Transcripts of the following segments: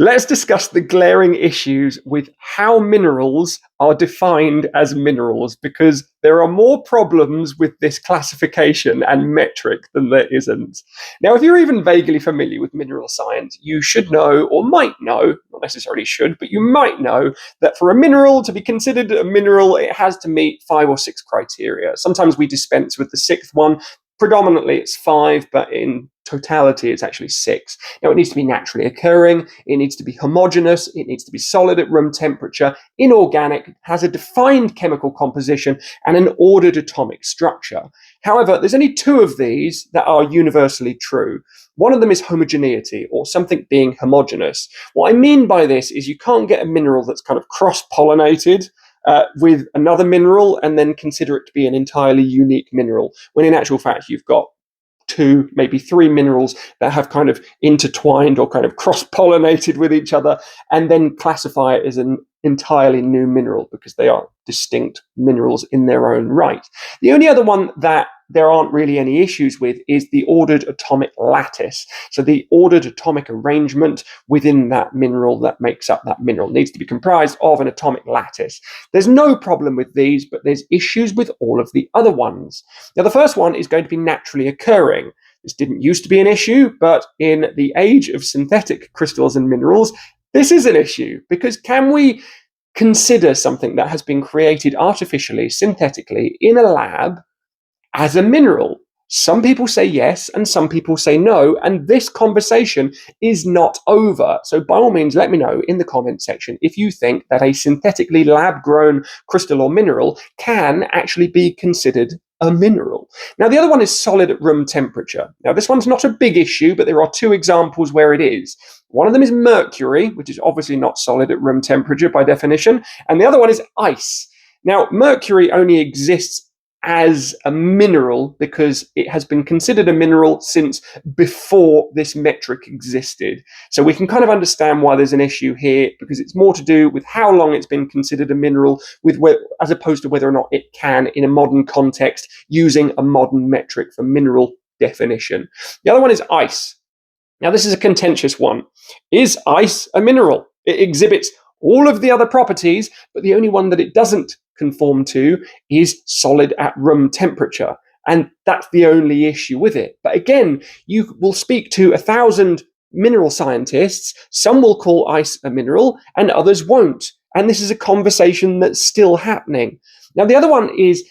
Let's discuss the glaring issues with how minerals are defined as minerals, because there are more problems with this classification and metric than there isn't. Now, if you're even vaguely familiar with mineral science, you should know, or might know, not necessarily should, but you might know that for a mineral to be considered a mineral, it has to meet 5 or 6 criteria. Sometimes we dispense with the sixth one. Predominantly, it's 5, but in totality, it's actually 6. Now, it needs to be naturally occurring, it needs to be homogeneous, it needs to be solid at room temperature, inorganic, has a defined chemical composition, and an ordered atomic structure. However, there's only 2 of these that are universally true. One of them is homogeneity, or something being homogeneous. What I mean by this is you can't get a mineral that's kind of cross-pollinated with another mineral and then consider it to be an entirely unique mineral, when in actual fact you've got 2, maybe 3 minerals that have kind of intertwined or kind of cross-pollinated with each other, and then classify it as an entirely new mineral because they are distinct minerals in their own right. The only other one that there aren't really any issues with is the ordered atomic lattice. So the ordered atomic arrangement within that mineral that makes up that mineral needs to be comprised of an atomic lattice. There's no problem with these, but there's issues with all of the other ones. Now, the first one is going to be naturally occurring. This didn't used to be an issue, but in the age of synthetic crystals and minerals, this is an issue, because can we consider something that has been created artificially, synthetically, in a lab as a mineral? Some people say yes, and some people say no, and this conversation is not over. So by all means, let me know in the comment section if you think that a synthetically lab-grown crystal or mineral can actually be considered a mineral. Now, the other one is solid at room temperature. Now, this one's not a big issue, but there are 2 examples where it is. One of them is mercury, which is obviously not solid at room temperature by definition, and the other one is ice. Now, mercury only exists as a mineral because it has been considered a mineral since before this metric existed. So we can kind of understand why there's an issue here, because it's more to do with how long it's been considered a mineral, as opposed to whether or not it can, in a modern context, using a modern metric for mineral definition. The other one is ice. Now, this is a contentious one. Is ice a mineral? It exhibits all of the other properties, but the only one that it doesn't conform to is solid at room temperature. And that's the only issue with it. But again, you will speak to 1,000 mineral scientists. Some will call ice a mineral and others won't. And this is a conversation that's still happening. Now, the other one is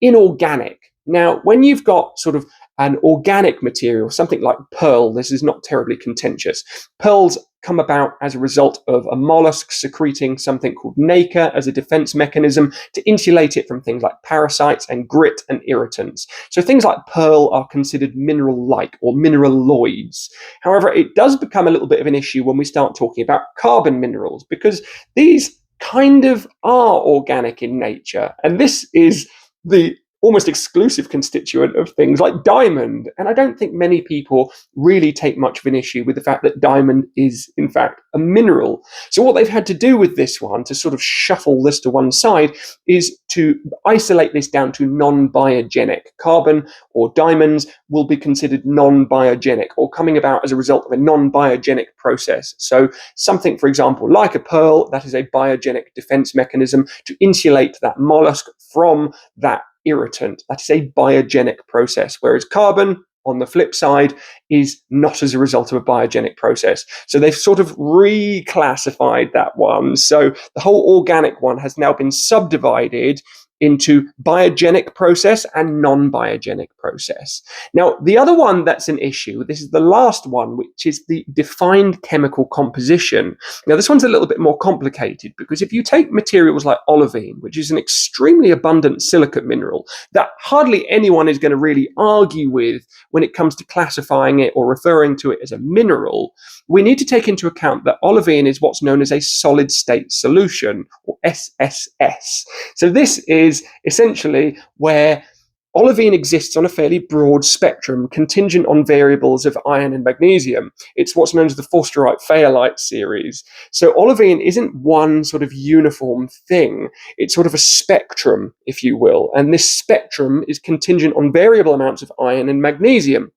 inorganic. Now, when you've got sort of an organic material, something like pearl, this is not terribly contentious. Pearls come about as a result of a mollusk secreting something called nacre as a defense mechanism to insulate it from things like parasites and grit and irritants. So things like pearl are considered mineral-like or mineraloids. However, it does become a little bit of an issue when we start talking about carbon minerals, because these kind of are organic in nature, and this is the almost exclusive constituent of things like diamond. And I don't think many people really take much of an issue with the fact that diamond is, in fact, a mineral. So what they've had to do with this one, to sort of shuffle this to one side, is to isolate this down to non-biogenic. Carbon or diamonds will be considered non-biogenic, or coming about as a result of a non-biogenic process. So something, for example, like a pearl, that is a biogenic defense mechanism to insulate that mollusk from that irritant. That is a biogenic process, whereas carbon, on the flip side, is not as a result of a biogenic process. So they've sort of reclassified that one. So the whole organic one has now been subdivided into biogenic process and non-biogenic process. Now, the other one that's an issue, this is the last one, which is the defined chemical composition. Now, this one's a little bit more complicated, because if you take materials like olivine, which is an extremely abundant silicate mineral that hardly anyone is going to really argue with when it comes to classifying it or referring to it as a mineral, we need to take into account that olivine is what's known as a solid state solution, or SSS. So this is essentially where olivine exists on a fairly broad spectrum, contingent on variables of iron and magnesium. It's what's known as the forsterite-fayalite series. So olivine isn't one sort of uniform thing. It's sort of a spectrum, if you will. And this spectrum is contingent on variable amounts of iron and magnesium.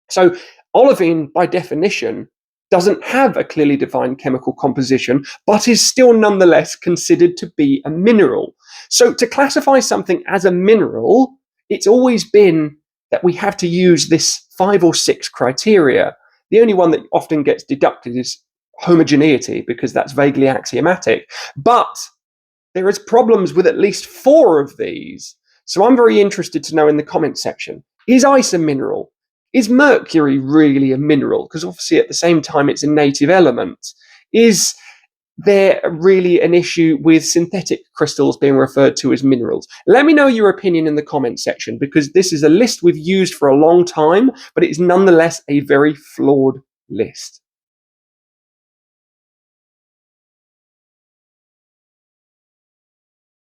So olivine, by definition, doesn't have a clearly defined chemical composition, but is still nonetheless considered to be a mineral. So to classify something as a mineral, it's always been that we have to use this 5 or 6 criteria. The only one that often gets deducted is homogeneity, because that's vaguely axiomatic. But there is problems with at least 4 of these. So I'm very interested to know in the comments section, is ice a mineral? Is mercury really a mineral? Because obviously at the same time it's a native element. Is there really an issue with synthetic crystals being referred to as minerals? Let me know your opinion in the comments section, because this is a list we've used for a long time, but it's nonetheless a very flawed list.